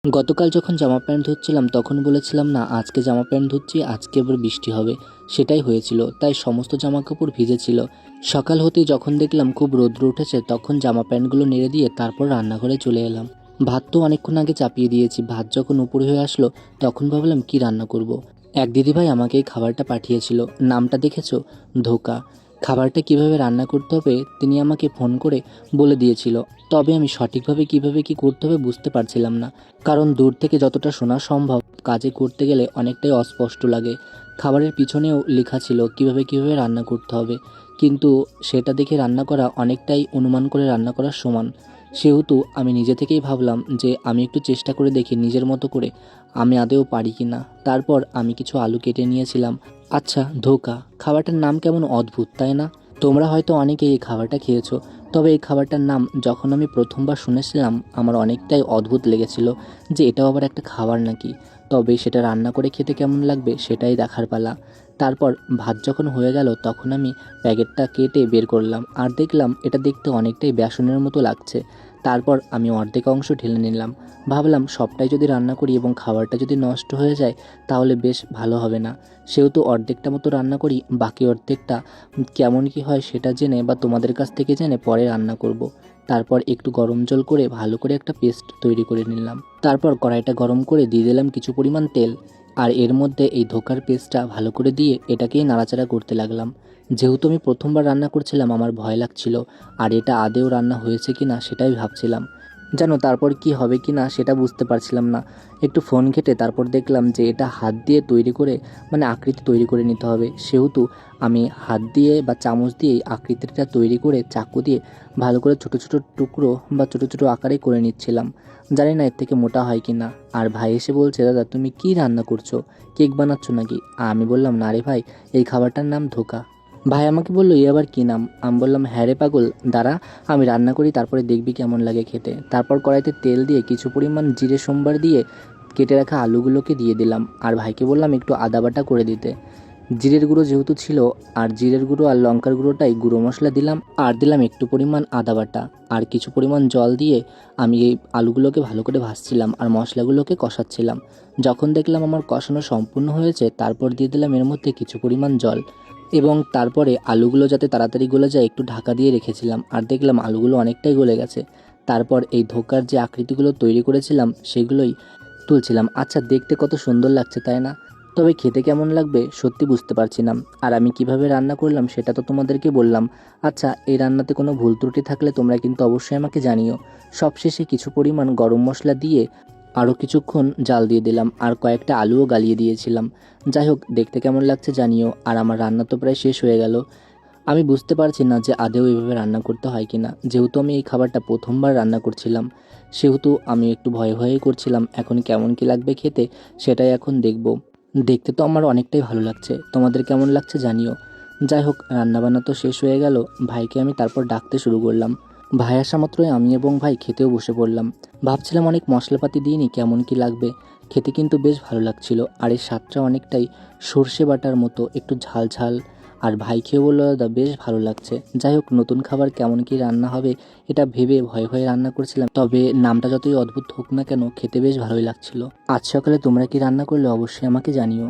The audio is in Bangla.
গতকাল যখন জামা প্যান্ট ধুচ্ছিলাম তখন বলেছিলাম না আজকে জামা প্যান্ট ধুচ্ছি, আজকে আবার বৃষ্টি হবে। সেটাই হয়েছিল, তাই সমস্ত জামা কাপড় ভিজেছিল। সকাল হতেই যখন দেখলাম খুব রৌদ্র উঠেছে তখন জামা প্যান্টগুলো নেড়ে দিয়ে তারপর রান্নাঘরে চলে এলাম। ভাত তো অনেকক্ষণ আগে চাপিয়ে দিয়েছি, ভাত যখন উপরে হয়ে আসলো তখন ভাবলাম কি রান্না করব। এক দিদিভাই আমাকে এই খাবারটা পাঠিয়েছিল, নামটা দেখেছো? ধোকা। খাবারটা কিভাবে রান্না করতে হবে তিনি আমাকে ফোন করে বলে দিয়েছিল, তবে আমি সঠিকভাবে কিভাবে কি করতে হবে বুঝতে পারছিলাম না। কারণ দূর থেকে যতটা শোনা সম্ভব, কাজে করতে গেলে অনেকটাই অস্পষ্ট লাগে। খাবারের পিছনেও লেখা ছিল কিভাবে রান্না করতে হবে, কিন্তু সেটা দেখে রান্না করা অনেকটাই অনুমান করে রান্না করার সমান। সেহেতু আমি নিজে থেকেই ভাবলাম যে আমি একটু চেষ্টা করে দেখি নিজের মতো করে আমি আদৌ পারি কি না। তারপর আমি কিছু আলু কেটে নিয়েছিলাম। আচ্ছা, ধোকা খাবারটার নাম কেমন অদ্ভুত, তাই না? তোমরা হয়তো অনেকেই এই খাবারটা খেয়েছো, তবে এই খাবারটার নাম যখন আমি প্রথমবার শুনেছিলাম আমার অনেকটাই অদ্ভুত লেগেছিল যে এটাও আবার একটা খাবার নাকি। তবে সেটা রান্না করে খেতে কেমন লাগবে সেটাই দেখার পালা। তারপর ভাত যখন হয়ে গেল তখন আমি প্যাকেটটা কেটে বের করলাম আর দেখলাম এটা দেখতে অনেকটাই বেসনের মতো লাগছে। তারপর আমি অর্ধেক অংশ ঢেলে নিলাম। ভাবলাম সবটাই যদি রান্না করি এবং খাবারটা যদি নষ্ট হয়ে যায় তাহলে বেশ ভালো হবে না। সেহেতু অর্ধেকটা মতো রান্না করি, বাকি অর্ধেকটা কেমন কি হয় সেটা জেনে বা তোমাদের কাছ থেকে জেনে পরে রান্না করব। তারপর একটু গরম জল করে ভালো করে একটা পেস্ট তৈরি করে নিলাম। তারপর কড়াইটা গরম করে দিয়ে দিলাম কিছু পরিমাণ তেল, আর এর মধ্যে এই ধোকার পেস্টটা ভালো করে দিয়ে এটাকেই নাড়াচাড়া করতে লাগলাম। যেহেতু আমি প্রথমবার রান্না করছিলাম আমার ভয় লাগছিল, আর এটা আদেও রান্না হয়েছে কি না সেটাই ভাবছিলাম। জানো তারপর কি হবে কি না সেটা বুঝতে পারছিলাম না। একটু ফোন ঘেঁটে তারপর দেখলাম যে এটা হাত দিয়ে তৈরি করে, মানে আকৃতি তৈরি করে নিতে হবে। সেহেতু আমি হাত দিয়ে বা চামচ দিয়ে আকৃতিটা তৈরি করে চাকু দিয়ে ভালো করে ছোট ছোট টুকরো বা ছোট ছোট আকারে করে নিচ্ছিলাম। জানি না এর থেকে মোটা হয় কি না। আর ভাই এসে বলছে, দাদা তুমি কি রান্না করছো, কেক বানাচ্ছ নাকি? আমি বললাম না রে ভাই, এই খাবারটার নাম ধোকা। ভাই আমাকে বললো এ আবার কী নাম? আমি বললাম হ্যাঁ রে পাগল, দাঁড়া আমি রান্না করি তারপরে দেখবি কেমন লাগে খেতে। তারপর কড়াইতে তেল দিয়ে কিছু পরিমাণ জিরে সোমবার দিয়ে কেটে রাখা আলুগুলোকে দিয়ে দিলাম, আর ভাইকে বললাম একটু আদা বাটা করে দিতে। জিরের গুঁড়ো যেহেতু ছিল, আর জিরের গুঁড়ো আর লঙ্কার গুঁড়োটাই গুঁড়ো মশলা দিলাম, আর দিলাম একটু পরিমাণ আদা বাটা আর কিছু পরিমাণ জল দিয়ে আমি এই আলুগুলোকে ভালো করে ভাজছিলাম আর মশলাগুলোকে কষাচ্ছিলাম। যখন দেখলাম আমার কষানো সম্পূর্ণ হয়েছে তারপর দিয়ে দিলাম এর মধ্যে কিছু পরিমাণ জল, এবং তারপরে আলুগুলো যাতে তাড়াতাড়ি গলে যায় একটু ঢাকা দিয়ে রেখেছিলাম, আর দেখলাম আলুগুলো অনেকটাই গলে গেছে। তারপর এই ধোকার যে আকৃতিগুলো তৈরি করেছিলাম সেগুলোই তুলছিলাম। আচ্ছা দেখতে কত সুন্দর লাগছে তাই না? তবে খেতে কেমন লাগবে সত্যি বুঝতে পারছি না। আর আমি কিভাবে রান্না করলাম সেটা তো তোমাদেরকে বললাম। আচ্ছা এই রান্নাতে কোনো ভুল ত্রুটি থাকলে তোমরা কিন্তু অবশ্যই আমাকে জানিও। সবশেষে কিছু পরিমাণ গরম মশলা দিয়ে আরও কিছুক্ষণ জাল দিয়ে দিলাম, আর কয়েকটা আলুও গালিয়ে দিয়েছিলাম। যাই হোক দেখতে কেমন লাগছে জানিও। আর আমার রান্না তো প্রায় শেষ হয়ে গেল। আমি বুঝতে পারছি না যে আদৌ এভাবে রান্না করতে হয় কি না। যেহেতু আমি এই খাবারটা প্রথমবার রান্না করছিলাম সেহেতু আমি একটু ভয়ে ভয়েই করছিলাম। এখন কেমন কি লাগবে খেতে সেটাই এখন দেখব। দেখতে তো আমার অনেকটাই ভালো লাগছে, তোমাদের কেমন লাগছে জানিও। যাই হোক রান্নাবান্না তো শেষ হয়ে গেল। ভাইকে আমি তারপর ডাকতে শুরু করলাম। ভাই আসা মাত্রই আমি এবং ভাই খেতেও বসে পড়লাম। ভাবছিলাম অনেক মশলাপাতি দিইনি, কেমন কি লাগবে। খেতে কিন্তু বেশ ভালো লাগছিল, আর এর স্বাদটা অনেকটাই সর্ষে বাটার মতো, একটু ঝাল ঝাল। আর ভাই খেয়ে বললো দাদা বেশ ভালো লাগছে। যাই হোক নতুন খাবার কেমন কি রান্না হবে এটা ভেবে ভয়ে ভয়ে রান্না করছিলাম, তবে নামটা যতই অদ্ভুত হোক না কেন খেতে বেশ ভালোই লাগছিল। আজ সকালে তোমরা কি রান্না করলে অবশ্যই আমাকে জানিও।